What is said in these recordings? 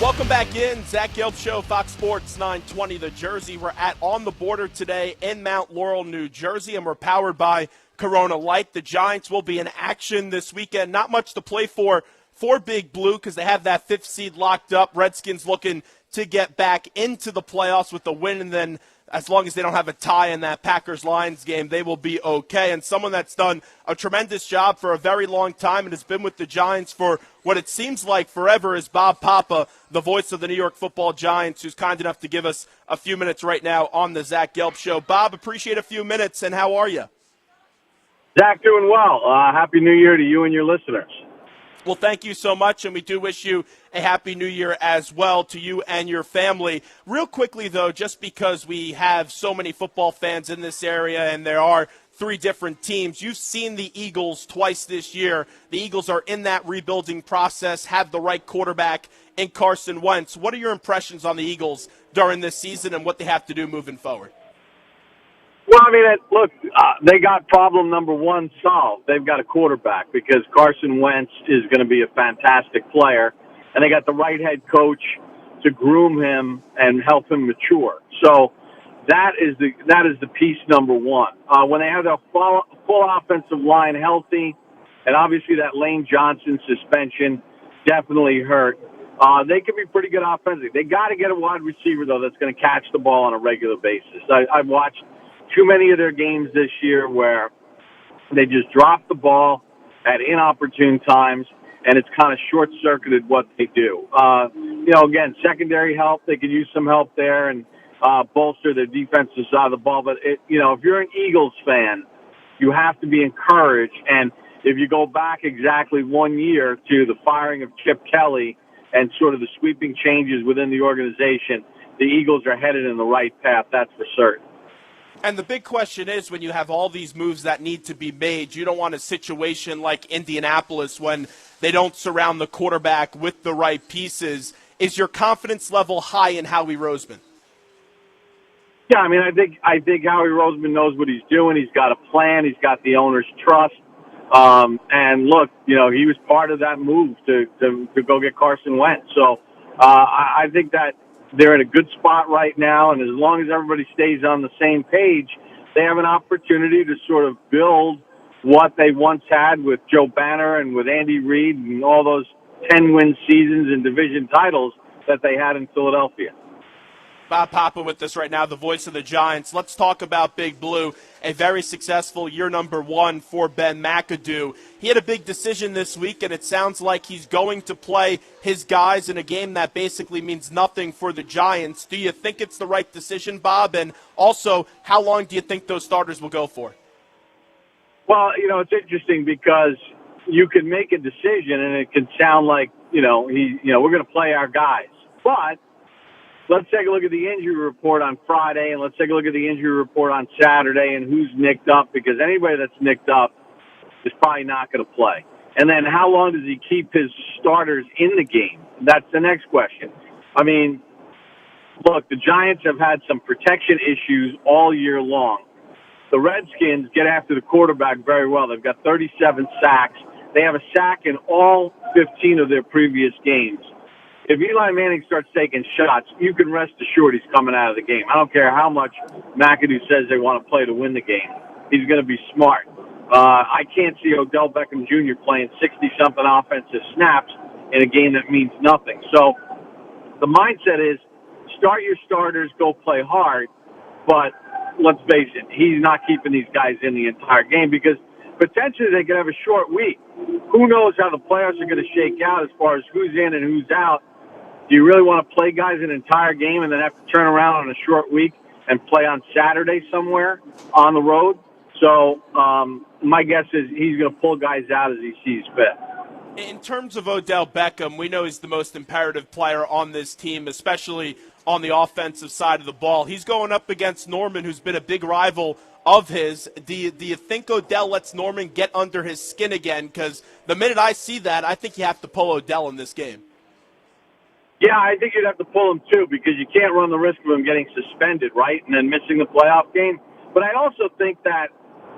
Welcome back in. Zach Gelb Show, Fox Sports 920 The Jersey. We're at On the Border today in Mount Laurel, New Jersey, and we're powered by Corona Light. The Giants will be in action this weekend. Not much to play for Big Blue because they have that 5th seed locked up. Redskins looking to get back into the playoffs with a win, and then as long as they don't have a tie in that Packers-Lions game, they will be okay. And someone that's done a tremendous job for a very long time and has been with the Giants for what it seems like forever is Bob Papa, the voice of the New York Football Giants, who's kind enough to give us a few minutes right now on the Zach Gelb Show. Bob, appreciate a few minutes, and how are you? Zach, doing well. Happy New Year to you and your listeners. Well, thank you so much, and we do wish you a Happy New Year as well to you and your family. Real quickly, though, just because we have so many football fans in this area and there are 3 different teams, you've seen the Eagles twice this year. The Eagles are in that rebuilding process, have the right quarterback in Carson Wentz. What are your impressions on the Eagles during this season and what they have to do moving forward? Well, I mean, look, they got problem number 1 solved. They've got a quarterback because Carson Wentz is going to be a fantastic player, and they got the right head coach to groom him and help him mature. So that is the piece number 1. When they have their full offensive line healthy, and obviously that Lane Johnson suspension definitely hurt, they can be pretty good offensively. They got to get a wide receiver, though, that's going to catch the ball on a regular basis. I've watched too many of their games this year where they just drop the ball at inopportune times, and it's kind of short-circuited what they do. Again, secondary help, they could use some help there and bolster their defensive side of the ball. But, if you're an Eagles fan, you have to be encouraged. And if you go back exactly 1 year to the firing of Chip Kelly and sort of the sweeping changes within the organization, the Eagles are headed in the right path, that's for certain. And the big question is, when you have all these moves that need to be made, you don't want a situation like Indianapolis when they don't surround the quarterback with the right pieces. Is your confidence level high in Howie Roseman? Yeah, I mean, I think Howie Roseman knows what he's doing. He's got a plan. He's got the owner's trust. And look, he was part of that move to go get Carson Wentz. So I think that they're in a good spot right now, and as long as everybody stays on the same page, they have an opportunity to sort of build what they once had with Joe Banner and with Andy Reid and all those 10-win seasons and division titles that they had in Philadelphia. Bob Papa with us right now, the voice of the Giants. Let's talk about Big Blue, a very successful year number 1 for Ben McAdoo. He had a big decision this week, and it sounds like he's going to play his guys in a game that basically means nothing for the Giants. Do you think it's the right decision, Bob? And also, how long do you think those starters will go for? Well, it's interesting because you can make a decision, and it can sound like, we're going to play our guys. But let's take a look at the injury report on Friday, and let's take a look at the injury report on Saturday and who's nicked up, because anybody that's nicked up is probably not going to play. And then how long does he keep his starters in the game? That's the next question. I mean, look, the Giants have had some protection issues all year long. The Redskins get after the quarterback very well. They've got 37 sacks. They have a sack in all 15 of their previous games. If Eli Manning starts taking shots, you can rest assured he's coming out of the game. I don't care how much McAdoo says they want to play to win the game. He's going to be smart. I can't see Odell Beckham Jr. playing 60-something offensive snaps in a game that means nothing. So the mindset is start your starters, go play hard, but let's face it, he's not keeping these guys in the entire game because potentially they could have a short week. Who knows how the playoffs are going to shake out as far as who's in and who's out. Do you really want to play guys an entire game and then have to turn around on a short week and play on Saturday somewhere on the road? So my guess is he's going to pull guys out as he sees fit. In terms of Odell Beckham, we know he's the most imperative player on this team, especially on the offensive side of the ball. He's going up against Norman, who's been a big rival of his. Do you think Odell lets Norman get under his skin again? Because the minute I see that, I think you have to pull Odell in this game. Yeah, I think you'd have to pull him, too, because you can't run the risk of him getting suspended, right, and then missing the playoff game. But I also think that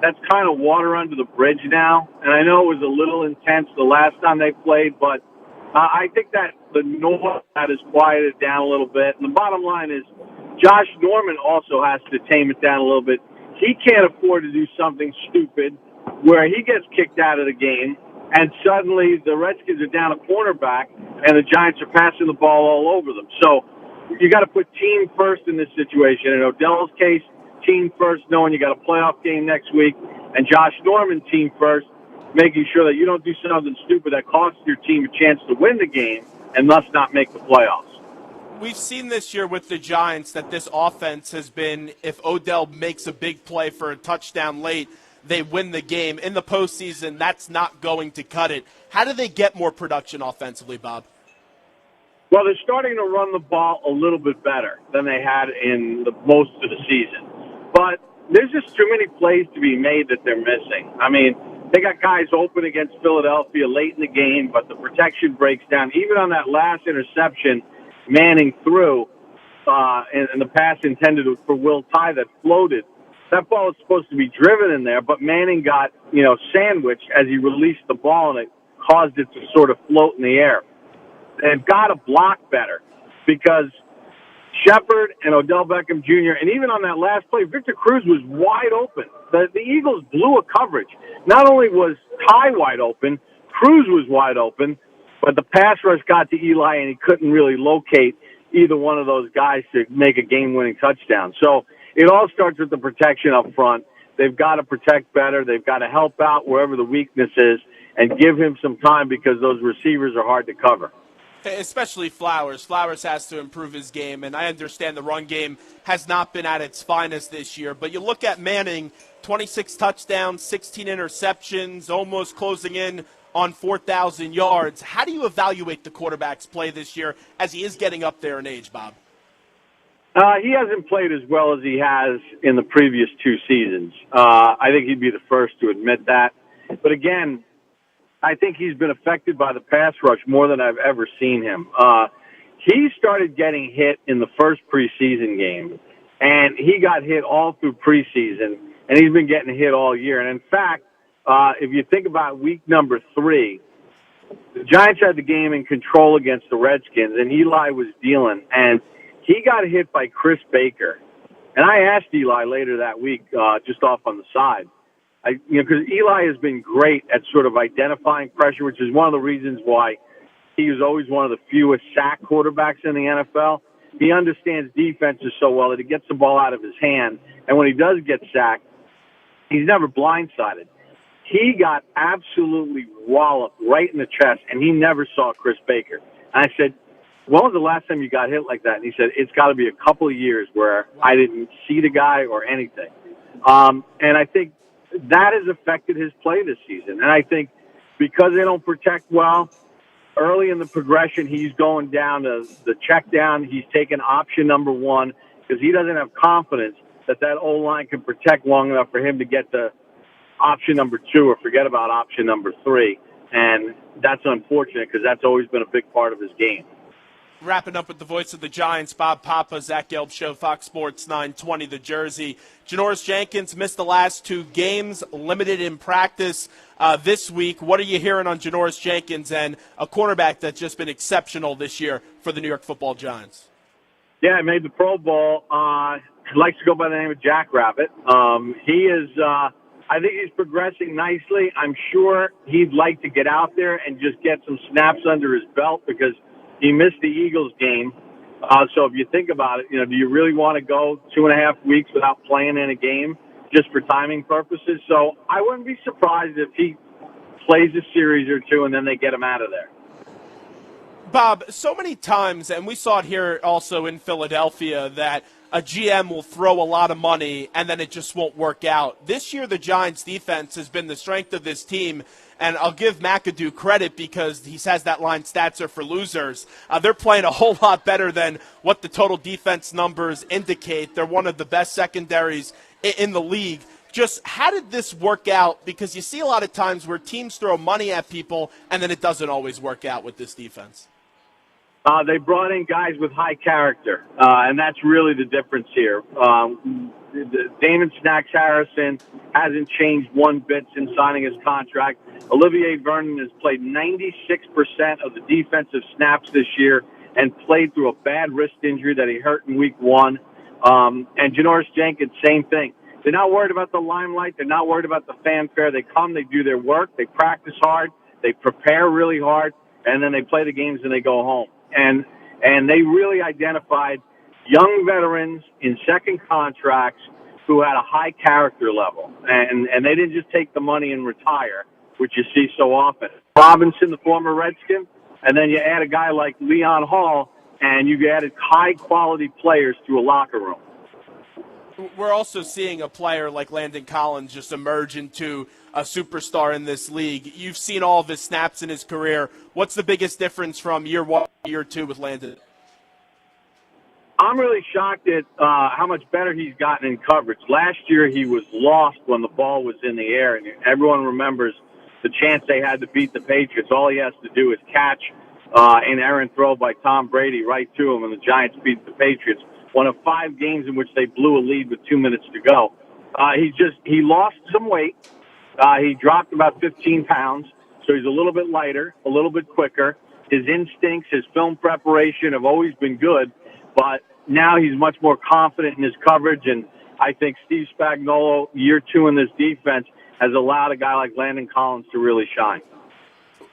that's kind of water under the bridge now. And I know it was a little intense the last time they played, but I think that the noise that has quieted down a little bit. And the bottom line is Josh Norman also has to tame it down a little bit. He can't afford to do something stupid where he gets kicked out of the game and suddenly the Redskins are down a cornerback and the Giants are passing the ball all over them. So you got to put team first in this situation. In Odell's case, team first, knowing you got a playoff game next week, and Josh Norman, team first, making sure that you don't do something stupid that costs your team a chance to win the game and thus not make the playoffs. We've seen this year with the Giants that this offense has been, if Odell makes a big play for a touchdown late, they win the game. In the postseason, that's not going to cut it. How do they get more production offensively, Bob? Well, they're starting to run the ball a little bit better than they had in most of the season. But there's just too many plays to be made that they're missing. I mean, they got guys open against Philadelphia late in the game, but the protection breaks down. Even on that last interception Manning threw, and the pass intended for Will Tye that floated, that ball was supposed to be driven in there, but Manning got, sandwiched as he released the ball, and it caused it to sort of float in the air. They've got to block better because Shepard and Odell Beckham Jr., and even on that last play, Victor Cruz was wide open. The Eagles blew a coverage. Not only was Tye wide open, Cruz was wide open, but the pass rush got to Eli, and he couldn't really locate either one of those guys to make a game-winning touchdown. So it all starts with the protection up front. They've got to protect better. They've got to help out wherever the weakness is and give him some time because those receivers are hard to cover. Especially Flowers. Flowers has to improve his game, and I understand the run game has not been at its finest this year. But you look at Manning, 26 touchdowns, 16 interceptions, almost closing in on 4,000 yards. How do you evaluate the quarterback's play this year as he is getting up there in age, Bob? He hasn't played as well as he has in the previous two seasons. I think he'd be the first to admit that. But again, I think he's been affected by the pass rush more than I've ever seen him. He started getting hit in the first preseason game, and he got hit all through preseason, and he's been getting hit all year. And in fact, if you think about week number 3, the Giants had the game in control against the Redskins, and Eli was dealing, and he got hit by Chris Baker. And I asked Eli later that week, just off on the side, because Eli has been great at sort of identifying pressure, which is one of the reasons why he was always one of the fewest sack quarterbacks in the NFL. He understands defenses so well that he gets the ball out of his hand, and when he does get sacked, he's never blindsided. He got absolutely walloped right in the chest, and he never saw Chris Baker. And I said, when was the last time you got hit like that? And he said, it's got to be a couple of years where I didn't see the guy or anything. And I think that has affected his play this season. And I think because they don't protect well, early in the progression, he's going down to the check down. He's taking option number 1 because he doesn't have confidence that O-line can protect long enough for him to get to option number 2 or forget about option number 3. And that's unfortunate because that's always been a big part of his game. Wrapping up with the voice of the Giants, Bob Papa, Zach Gelb Show, Fox Sports 920, the Jersey. Janoris Jenkins missed the last 2 games, limited in practice this week. What are you hearing on Janoris Jenkins and a cornerback that's just been exceptional this year for the New York Football Giants? Yeah, he made the Pro Bowl. He likes to go by the name of Jackrabbit. He is, I think he's progressing nicely. I'm sure he'd like to get out there and just get some snaps under his belt because he missed the Eagles game. So if you think about it, do you really want to go 2.5 weeks without playing in a game just for timing purposes? So I wouldn't be surprised if he plays a series or 2 and then they get him out of there. Bob, so many times, and we saw it here also in Philadelphia, that a GM will throw a lot of money and then it just won't work out. This year, the Giants' defense has been the strength of this team, and I'll give McAdoo credit because he says that line stats are for losers. They're playing a whole lot better than what the total defense numbers indicate. They're one of the best secondaries in the league. Just how did this work out? Because you see a lot of times where teams throw money at people and then it doesn't always work out with this defense. They brought in guys with high character, and that's really the difference here. Damon Snacks Harrison hasn't changed one bit since signing his contract. Olivier Vernon has played 96% of the defensive snaps this year and played through a bad wrist injury that he hurt in week 1. And Janoris Jenkins, same thing. They're not worried about the limelight. They're not worried about the fanfare. They come, they do their work, they practice hard, they prepare really hard, and then they play the games and they go home. And they really identified young veterans in second contracts who had a high character level. And they didn't just take the money and retire, which you see so often. Robinson, the former Redskin, and then you add a guy like Leon Hall, and you added high-quality players to a locker room. We're also seeing a player like Landon Collins just emerge into a superstar in this league. You've seen all of his snaps in his career. What's the biggest difference from year 1 to year 2 with Landon? I'm really shocked at how much better he's gotten in coverage. Last year he was lost when the ball was in the air, and everyone remembers the chance they had to beat the Patriots. All he has to do is catch an errant throw by Tom Brady right to him, and the Giants beat the Patriots. One of 5 games in which they blew a lead with 2 minutes to go. He lost some weight. He dropped about 15 pounds, so he's a little bit lighter, a little bit quicker. His instincts, his film preparation have always been good, but now he's much more confident in his coverage, and I think Steve Spagnuolo, year 2 in this defense, has allowed a guy like Landon Collins to really shine.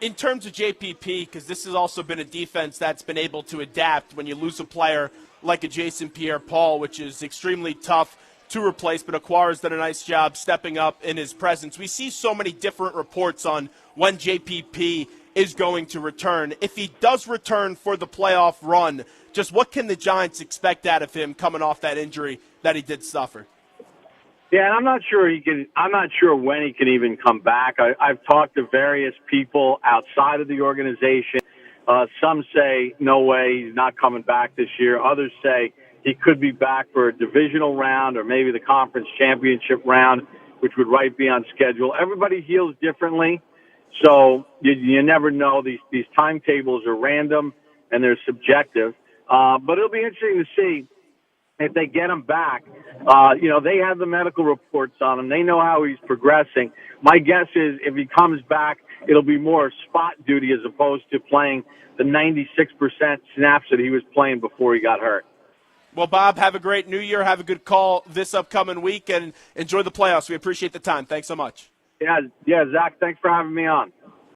In terms of JPP, because this has also been a defense that's been able to adapt when you lose a player like a Jason Pierre-Paul, which is extremely tough to replace, but Aquara's done a nice job stepping up in his presence. We see so many different reports on when JPP is going to return. If he does return for the playoff run, just what can the Giants expect out of him coming off that injury that he did suffer? Yeah, and I'm not sure when he can even come back. I've talked to various people outside of the organization. Some say, no way, he's not coming back this year. Others say he could be back for a divisional round or maybe the conference championship round, which would be on schedule. Everybody heals differently, so you never know. These timetables are random and they're subjective. But it'll be interesting to see if they get him back. They have the medical reports on him. They know how he's progressing. My guess is if he comes back, it'll be more spot duty as opposed to playing the 96% snaps that he was playing before he got hurt. Well, Bob, have a great New Year. Have a good call this upcoming week, and enjoy the playoffs. We appreciate the time. Thanks so much. Yeah, Zach, thanks for having me on.